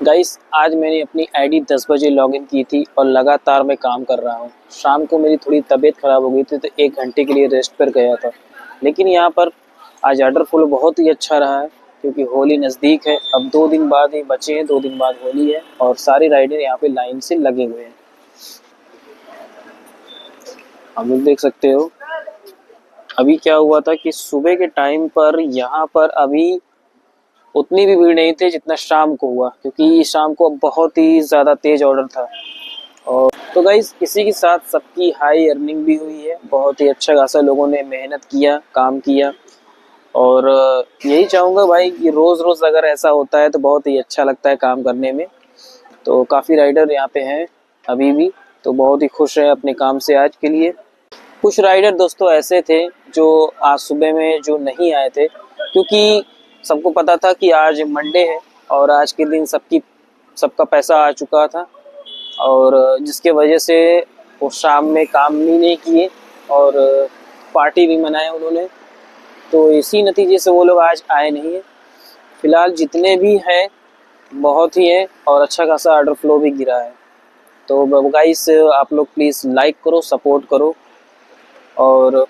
Guys आज मैंने अपनी आईडी 10 बजे लॉगिन की थी और लगातार मैं काम कर रहा हूँ। शाम को मेरी थोड़ी तबीयत ख़राब हो गई थी तो 1 घंटे के लिए रेस्ट पर गया था। लेकिन यहाँ पर आज ऑर्डर फ्लो बहुत ही अच्छा रहा है क्योंकि होली नज़दीक है। अब 2 दिन बाद ही बचे हैं, 2 दिन बाद होली है और सारे राइडर यहाँ पे लाइन से लगे हुए हैं। आप लोग देख सकते हो अभी क्या हुआ था कि सुबह के टाइम पर यहाँ पर अभी उतनी भी भीड़ नहीं थी जितना शाम को हुआ, क्योंकि शाम को बहुत ही ज़्यादा तेज ऑर्डर था। और तो गाइस इसी के साथ सबकी हाई अर्निंग भी हुई है। बहुत ही अच्छा खासा लोगों ने मेहनत किया, काम किया। और यही चाहूँगा भाई कि रोज़ रोज़ अगर ऐसा होता है तो बहुत ही अच्छा लगता है काम करने में। तो काफ़ी राइडर यहाँ पे हैं अभी भी, तो बहुत ही खुश हैं अपने काम से आज के लिए। कुछ राइडर दोस्तों ऐसे थे जो आज सुबह में जो नहीं आए थे, क्योंकि सबको पता था कि आज मंडे है और आज के दिन सबका पैसा आ चुका था, और जिसके वजह से वो शाम में काम भी नहीं किए और पार्टी भी मनाए उन्होंने। तो इसी नतीजे से वो लोग आज आए नहीं हैं। फिलहाल जितने भी हैं बहुत ही हैं और अच्छा खासा ऑर्डर फ्लो भी गिरा है। तो गाइस आप लोग प्लीज़ लाइक करो, सपोर्ट करो और